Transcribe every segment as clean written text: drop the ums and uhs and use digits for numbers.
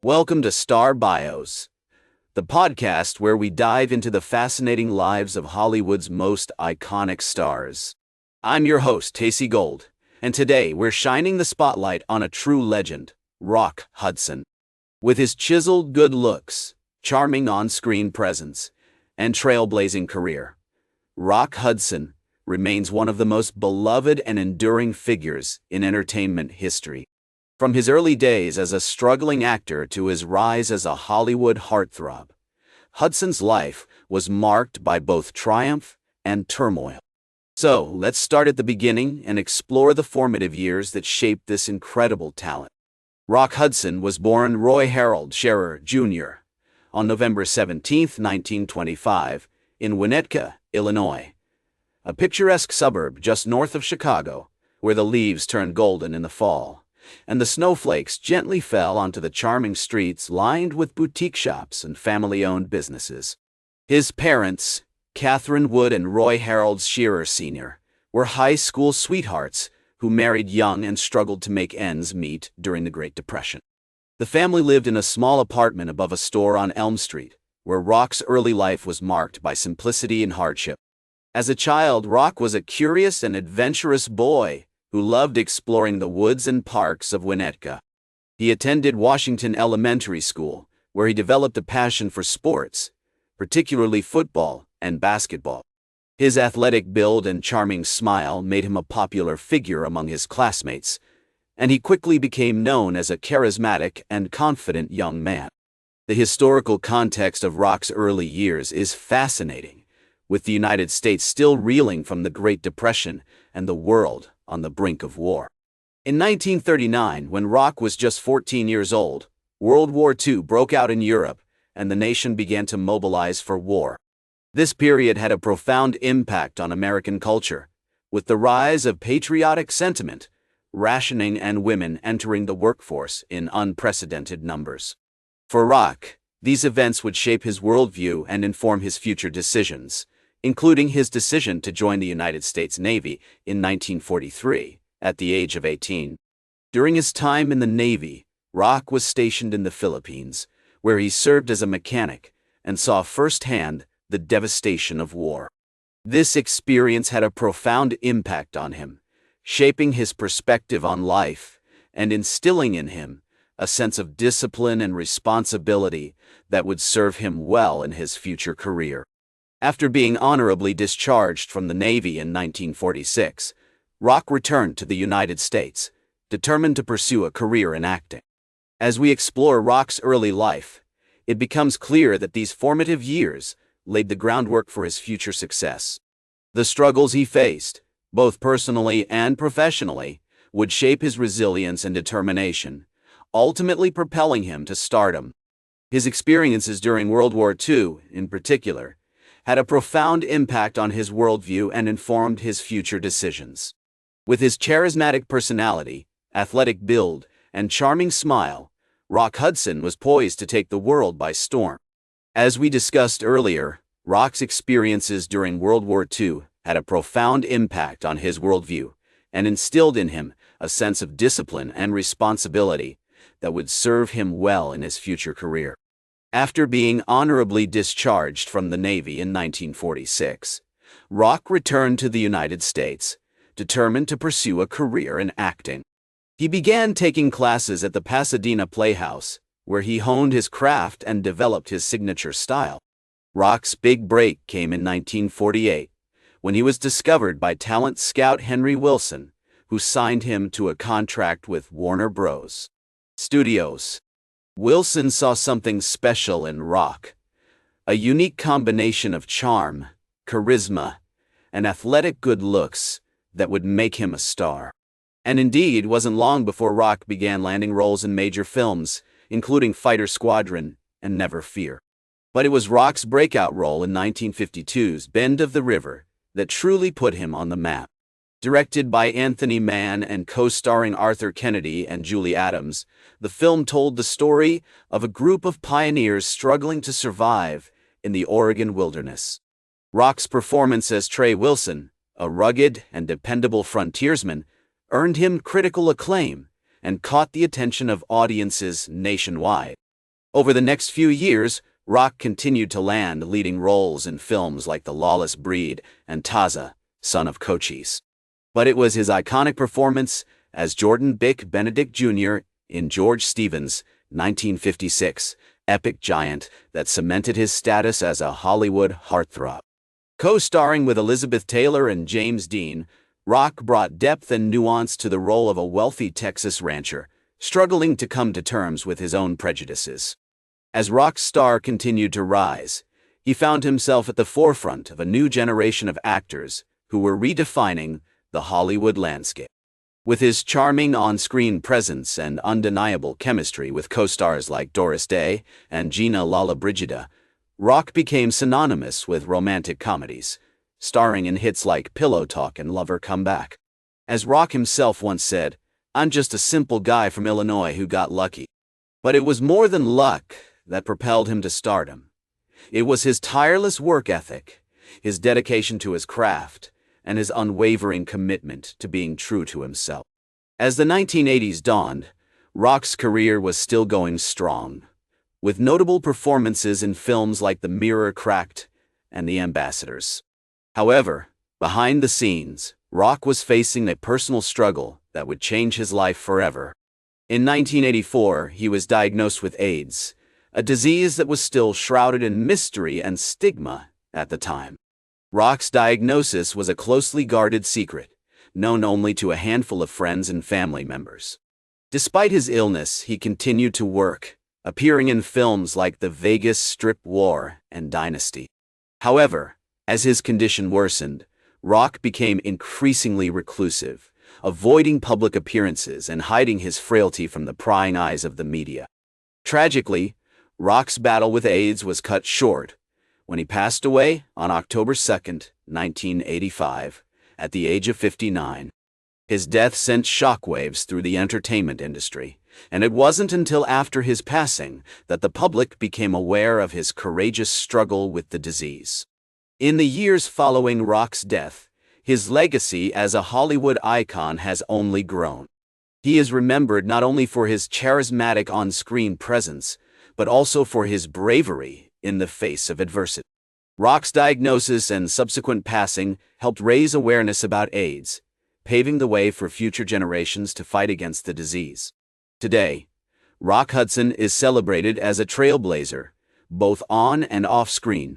Welcome to Star Bios, the podcast where we dive into the fascinating lives of Hollywood's most iconic stars. I'm your host, Tacey Gold, and today we're shining the spotlight on a true legend, Rock Hudson. With his chiseled good looks, charming on-screen presence, and trailblazing career, Rock Hudson remains one of the most beloved and enduring figures in entertainment history. From his early days as a struggling actor to his rise as a Hollywood heartthrob, Hudson's life was marked by both triumph and turmoil. So, let's start at the beginning and explore the formative years that shaped this incredible talent. Rock Hudson was born Roy Harold Scherer, Jr. on November 17, 1925, in Winnetka, Illinois, a picturesque suburb just north of Chicago, where the leaves turned golden in the fall, and the snowflakes gently fell onto the charming streets lined with boutique shops and family-owned businesses. His parents, Catherine Wood and Roy Harold Scherer Sr., were high school sweethearts who married young and struggled to make ends meet during the Great Depression. The family lived in a small apartment above a store on Elm Street, where Rock's early life was marked by simplicity and hardship. As a child, Rock was a curious and adventurous boy who loved exploring the woods and parks of Winnetka. He attended Washington Elementary School, where he developed a passion for sports, particularly football and basketball. His athletic build and charming smile made him a popular figure among his classmates, and he quickly became known as a charismatic and confident young man. The historical context of Rock's early years is fascinating, with the United States still reeling from the Great Depression and the world on the brink of war. In 1939, when Rock was just 14 years old, World War II broke out in Europe, and the nation began to mobilize for war. This period had a profound impact on American culture, with the rise of patriotic sentiment, rationing, and women entering the workforce in unprecedented numbers. For Rock, these events would shape his worldview and inform his future decisions, including his decision to join the United States Navy in 1943, at the age of 18. During his time in the Navy, Rock was stationed in the Philippines, where he served as a mechanic and saw firsthand the devastation of war. This experience had a profound impact on him, shaping his perspective on life and instilling in him a sense of discipline and responsibility that would serve him well in his future career. After being honorably discharged from the Navy in 1946, Rock returned to the United States, determined to pursue a career in acting. As we explore Rock's early life, it becomes clear that these formative years laid the groundwork for his future success. The struggles he faced, both personally and professionally, would shape his resilience and determination, ultimately propelling him to stardom. His experiences during World War II, in particular, had a profound impact on his worldview and informed his future decisions. With his charismatic personality, athletic build, and charming smile, Rock Hudson was poised to take the world by storm. As we discussed earlier, Rock's experiences during World War II had a profound impact on his worldview and instilled in him a sense of discipline and responsibility that would serve him well in his future career. After being honorably discharged from the Navy in 1946, Rock returned to the United States, determined to pursue a career in acting. He began taking classes at the Pasadena Playhouse, where he honed his craft and developed his signature style. Rock's big break came in 1948, when he was discovered by talent scout Henry Wilson, who signed him to a contract with Warner Bros. Studios. Wilson saw something special in Rock, a unique combination of charm, charisma, and athletic good looks that would make him a star. And indeed, it wasn't long before Rock began landing roles in major films, including Fighter Squadron and Never Fear. But it was Rock's breakout role in 1952's Bend of the River that truly put him on the map. Directed by Anthony Mann and co-starring Arthur Kennedy and Julie Adams, the film told the story of a group of pioneers struggling to survive in the Oregon wilderness. Rock's performance as Trey Wilson, a rugged and dependable frontiersman, earned him critical acclaim and caught the attention of audiences nationwide. Over the next few years, Rock continued to land leading roles in films like The Lawless Breed and Taza, Son of Cochise. But it was his iconic performance as Jordan Bick Benedict Jr. in George Stevens' 1956 epic giant that cemented his status as a Hollywood heartthrob. Co-starring with Elizabeth Taylor and James Dean, Rock brought depth and nuance to the role of a wealthy Texas rancher, struggling to come to terms with his own prejudices. As Rock's star continued to rise, he found himself at the forefront of a new generation of actors who were redefining the Hollywood landscape. With his charming on-screen presence and undeniable chemistry with co-stars like Doris Day and Gina Lollobrigida, Rock became synonymous with romantic comedies, starring in hits like Pillow Talk and Lover Come Back. As Rock himself once said, "I'm just a simple guy from Illinois who got lucky." But it was more than luck that propelled him to stardom. It was his tireless work ethic, his dedication to his craft, and his unwavering commitment to being true to himself. As the 1980s dawned, Rock's career was still going strong, with notable performances in films like The Mirror Cracked and The Ambassadors. However, behind the scenes, Rock was facing a personal struggle that would change his life forever. In 1984, he was diagnosed with AIDS, a disease that was still shrouded in mystery and stigma at the time. Rock's diagnosis was a closely guarded secret, known only to a handful of friends and family members. Despite his illness, he continued to work, appearing in films like The Vegas Strip War and Dynasty. However, as his condition worsened, Rock became increasingly reclusive, avoiding public appearances and hiding his frailty from the prying eyes of the media. Tragically, Rock's battle with AIDS was cut short when he passed away on October 2, 1985, at the age of 59. His death sent shockwaves through the entertainment industry, and it wasn't until after his passing that the public became aware of his courageous struggle with the disease. In the years following Rock's death, his legacy as a Hollywood icon has only grown. He is remembered not only for his charismatic on-screen presence, but also for his bravery in the face of adversity. Rock's diagnosis and subsequent passing helped raise awareness about AIDS, paving the way for future generations to fight against the disease. Today, Rock Hudson is celebrated as a trailblazer, both on and off-screen.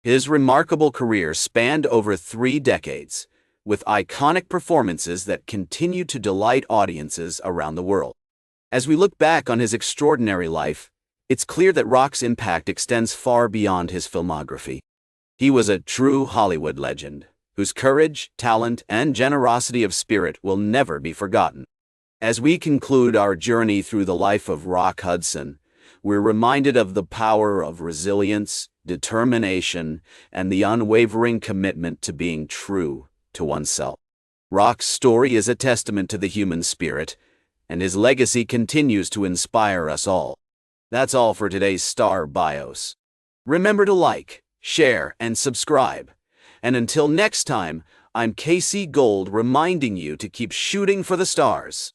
His remarkable career spanned over 3 decades, with iconic performances that continue to delight audiences around the world. As we look back on his extraordinary life, it's clear that Rock's impact extends far beyond his filmography. He was a true Hollywood legend, whose courage, talent, and generosity of spirit will never be forgotten. As we conclude our journey through the life of Rock Hudson, we're reminded of the power of resilience, determination, and the unwavering commitment to being true to oneself. Rock's story is a testament to the human spirit, and his legacy continues to inspire us all. That's all for today's Star Bios. Remember to like, share, and subscribe. And until next time, I'm Casey Gold reminding you to keep shooting for the stars.